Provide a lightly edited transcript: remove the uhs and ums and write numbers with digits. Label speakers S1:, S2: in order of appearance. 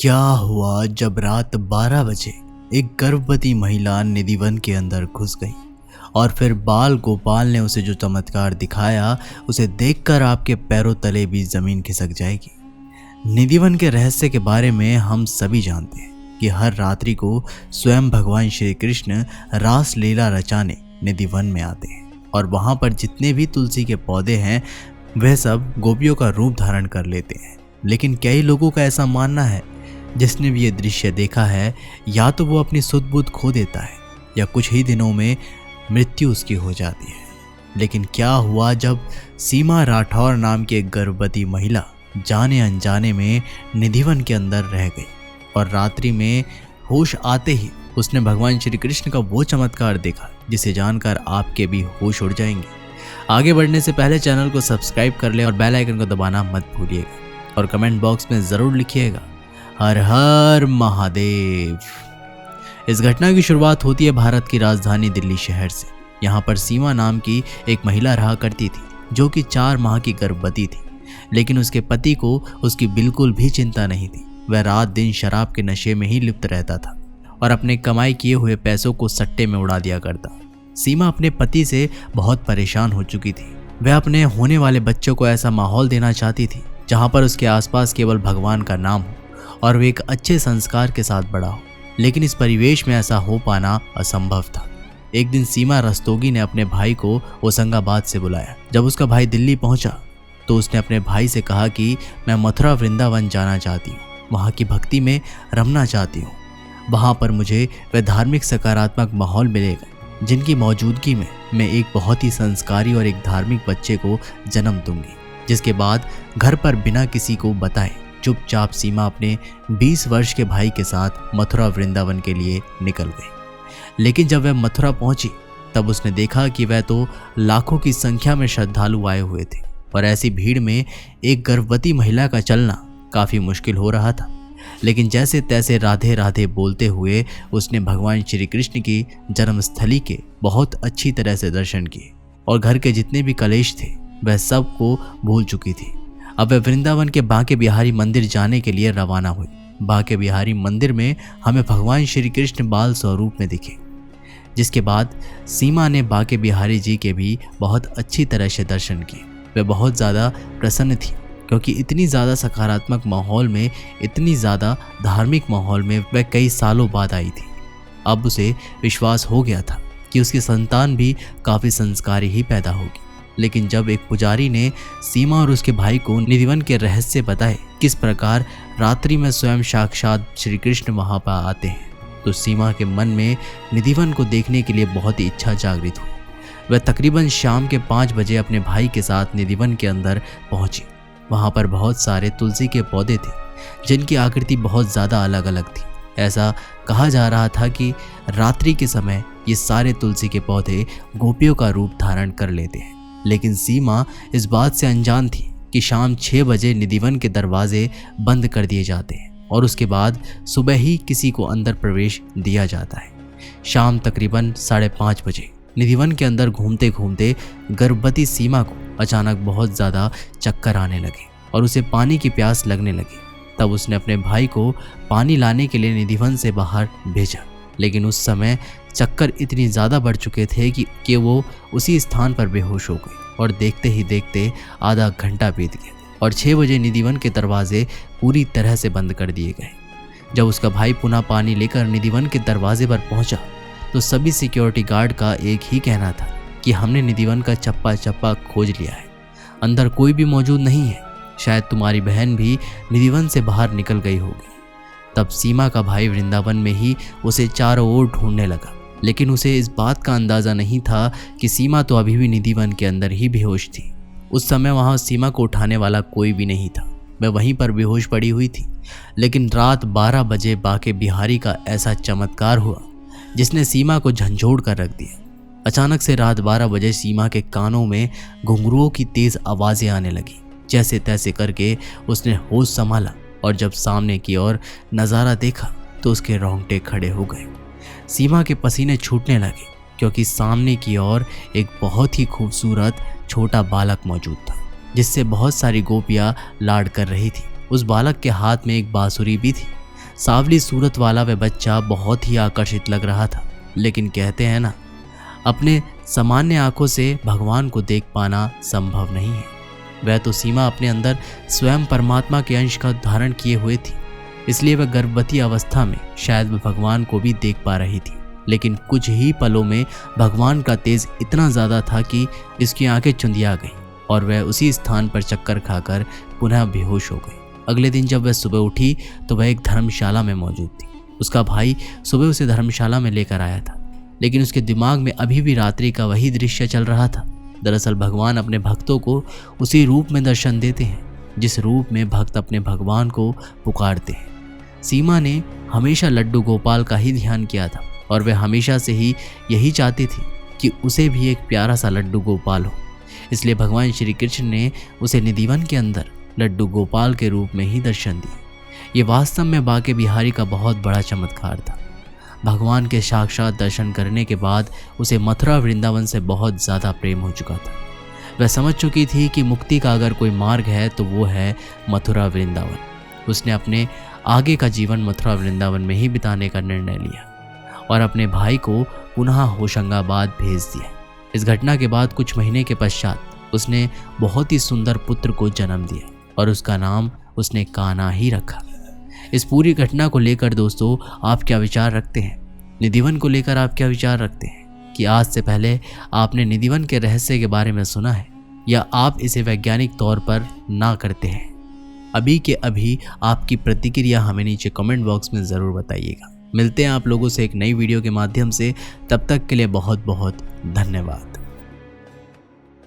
S1: क्या हुआ जब रात 12 बजे एक गर्भवती महिला निधिवन के अंदर घुस गई और फिर बाल गोपाल ने उसे जो चमत्कार दिखाया उसे देखकर आपके पैरों तले भी जमीन खिसक जाएगी। निधिवन के रहस्य के बारे में हम सभी जानते हैं कि हर रात्रि को स्वयं भगवान श्री कृष्ण रास लीला रचाने निधिवन में आते हैं और वहां पर जितने भी तुलसी के पौधे हैं वह सब गोपियों का रूप धारण कर लेते हैं। लेकिन कई लोगों का ऐसा मानना है, जिसने भी ये दृश्य देखा है या तो वो अपनी सुध बुध खो देता है या कुछ ही दिनों में मृत्यु उसकी हो जाती है। लेकिन क्या हुआ जब सीमा राठौर नाम की एक गर्भवती महिला जाने अनजाने में निधिवन के अंदर रह गई और रात्रि में होश आते ही उसने भगवान श्री कृष्ण का वो चमत्कार देखा जिसे जानकर आपके भी होश उड़ जाएंगे। आगे बढ़ने से पहले चैनल को सब्सक्राइब कर ले और बेल आइकन को दबाना मत भूलिएगा और कमेंट बॉक्स में ज़रूर लिखिएगा हर हर महादेव। इस घटना की शुरुआत होती है भारत की राजधानी दिल्ली शहर से। यहाँ पर सीमा नाम की एक महिला रहा करती थी जो कि 4 माह की गर्भवती थी, लेकिन उसके पति को उसकी बिल्कुल भी चिंता नहीं थी। वह रात दिन शराब के नशे में ही लिप्त रहता था और अपने कमाई किए हुए पैसों को सट्टे में उड़ा दिया करता। सीमा अपने पति से बहुत परेशान हो चुकी थी। वह अपने होने वाले बच्चों को ऐसा माहौल देना चाहती थी जहाँ पर उसके आसपास केवल भगवान का नाम हो और वे एक अच्छे संस्कार के साथ बड़ा हो, लेकिन इस परिवेश में ऐसा हो पाना असंभव था। एक दिन सीमा रस्तोगी ने अपने भाई को होशंगाबाद से बुलाया। जब उसका भाई दिल्ली पहुंचा तो उसने अपने भाई से कहा कि मैं मथुरा वृंदावन जाना चाहती हूँ, वहाँ की भक्ति में रमना चाहती हूँ। वहाँ पर मुझे वह धार्मिक सकारात्मक माहौल मिलेगा जिनकी मौजूदगी में मैं एक बहुत ही संस्कारी और एक धार्मिक बच्चे को जन्म दूंगी। जिसके बाद घर पर बिना किसी को बताए चुपचाप सीमा अपने 20 वर्ष के भाई के साथ मथुरा वृंदावन के लिए निकल गई। लेकिन जब वह मथुरा पहुंची तब उसने देखा कि वह तो लाखों की संख्या में श्रद्धालु आए हुए थे और ऐसी भीड़ में एक गर्भवती महिला का चलना काफ़ी मुश्किल हो रहा था। लेकिन जैसे तैसे राधे राधे बोलते हुए उसने भगवान श्री कृष्ण की जन्मस्थली के बहुत अच्छी तरह से दर्शन किए और घर के जितने भी कलेश थे वह सब को भूल चुकी थी। अब वह वृंदावन के बांके बिहारी मंदिर जाने के लिए रवाना हुई। बांके बिहारी मंदिर में हमें भगवान श्री कृष्ण बाल स्वरूप में दिखे, जिसके बाद सीमा ने बांके बिहारी जी के भी बहुत अच्छी तरह से दर्शन किए। वह बहुत ज़्यादा प्रसन्न थी क्योंकि इतनी ज़्यादा सकारात्मक माहौल में, इतनी ज़्यादा धार्मिक माहौल में वह कई सालों बाद आई थी। अब उसे विश्वास हो गया था कि उसकी संतान भी काफ़ी संस्कारी ही पैदा होगी। लेकिन जब एक पुजारी ने सीमा और उसके भाई को निधिवन के रहस्य बताए, किस प्रकार रात्रि में स्वयं साक्षात श्री कृष्ण वहां पर आते हैं, तो सीमा के मन में निधिवन को देखने के लिए बहुत ही इच्छा जागृत हुई। वह तकरीबन शाम के 5 बजे अपने भाई के साथ निधिवन के अंदर पहुंची। वहां पर बहुत सारे तुलसी के पौधे थे जिनकी आकृति बहुत ज़्यादा अलग अलग थी। ऐसा कहा जा रहा था कि रात्रि के समय ये सारे तुलसी के पौधे गोपियों का रूप धारण कर लेते हैं। लेकिन सीमा इस बात से अनजान थी कि शाम 6 बजे निधिवन के दरवाजे बंद कर दिए जाते हैं और उसके बाद सुबह ही किसी को अंदर प्रवेश दिया जाता है। शाम तकरीबन 5:30 बजे निधिवन के अंदर घूमते घूमते गर्भवती सीमा को अचानक बहुत ज़्यादा चक्कर आने लगे और उसे पानी की प्यास लगने लगी। तब उसने अपने भाई को पानी लाने के लिए निधिवन से बाहर भेजा, लेकिन उस समय चक्कर इतनी ज़्यादा बढ़ चुके थे कि वो उसी स्थान पर बेहोश हो गई और देखते ही देखते आधा घंटा बीत गया और 6 बजे निधिवन के दरवाजे पूरी तरह से बंद कर दिए गए। जब उसका भाई पुनः पानी लेकर निधिवन के दरवाजे पर पहुंचा तो सभी सिक्योरिटी गार्ड का एक ही कहना था कि हमने निधिवन का चप्पा चप्पा खोज लिया है, अंदर कोई भी मौजूद नहीं है, शायद तुम्हारी बहन भी निधिवन से बाहर निकल गई होगी। तब सीमा का भाई वृंदावन में ही उसे चारों ओर ढूंढने लगा, लेकिन उसे इस बात का अंदाज़ा नहीं था कि सीमा तो अभी भी निधिवन के अंदर ही बेहोश थी। उस समय वहाँ सीमा को उठाने वाला कोई भी नहीं था, वह वहीं पर बेहोश पड़ी हुई थी। लेकिन रात 12 बजे बांके बिहारी का ऐसा चमत्कार हुआ जिसने सीमा को झंझोड़ कर रख दिया। अचानक से रात 12 बजे सीमा के कानों में घुंघरुओं की तेज़ आवाज़ें आने लगी। जैसे तैसे करके उसने होश संभाला और जब सामने की ओर नज़ारा देखा तो उसके रोंगटे खड़े हो गए। सीमा के पसीने छूटने लगे क्योंकि सामने की ओर एक बहुत ही खूबसूरत छोटा बालक मौजूद था जिससे बहुत सारी गोपियां लाड कर रही थी। उस बालक के हाथ में एक बांसुरी भी थी सांवली सूरत वाला वह बच्चा बहुत ही आकर्षित लग रहा था। लेकिन कहते हैं ना, अपने सामान्य आंखों से भगवान को देख पाना संभव नहीं है। वह तो सीमा अपने अंदर स्वयं परमात्मा के अंश का धारण किए हुए थी, इसलिए वह गर्भवती अवस्था में शायद वह भगवान को भी देख पा रही थी। लेकिन कुछ ही पलों में भगवान का तेज इतना ज़्यादा था कि इसकी आंखें चुंधिया गईं और वह उसी स्थान पर चक्कर खाकर पुनः बेहोश हो गई। अगले दिन जब वह सुबह उठी तो वह एक धर्मशाला में मौजूद थी। उसका भाई सुबह उसे धर्मशाला में लेकर आया था, लेकिन उसके दिमाग में अभी भी रात्रि का वही दृश्य चल रहा था। दरअसल भगवान अपने भक्तों को उसी रूप में दर्शन देते हैं जिस रूप में भक्त अपने भगवान को पुकारते हैं। सीमा ने हमेशा लड्डू गोपाल का ही ध्यान किया था और वह हमेशा से ही यही चाहती थी कि उसे भी एक प्यारा सा लड्डू गोपाल हो। इसलिए भगवान श्री कृष्ण ने उसे निधिवन के अंदर लड्डू गोपाल के रूप में ही दर्शन दिए। ये वास्तव में बांके बिहारी का बहुत बड़ा चमत्कार था। भगवान के साक्षात दर्शन करने के बाद उसे मथुरा वृंदावन से बहुत ज़्यादा प्रेम हो चुका था। वह समझ चुकी थी कि मुक्ति का अगर कोई मार्ग है तो वो है मथुरा वृंदावन। उसने अपने आगे का जीवन मथुरा वृंदावन में ही बिताने का निर्णय लिया और अपने भाई को पुनः होशंगाबाद भेज दिया। इस घटना के बाद कुछ महीने के पश्चात उसने बहुत ही सुंदर पुत्र को जन्म दिया और उसका नाम उसने कान्हा ही रखा। इस पूरी घटना को लेकर दोस्तों आप क्या विचार रखते हैं? निधिवन को लेकर आप क्या विचार रखते हैं कि आज से पहले आपने निधिवन के रहस्य के बारे में सुना है या आप इसे वैज्ञानिक तौर पर ना करते हैं? अभी के अभी आपकी प्रतिक्रिया हमें नीचे कमेंट बॉक्स में ज़रूर बताइएगा। मिलते हैं आप लोगों से एक नई वीडियो के माध्यम से। तब तक के लिए बहुत बहुत धन्यवाद।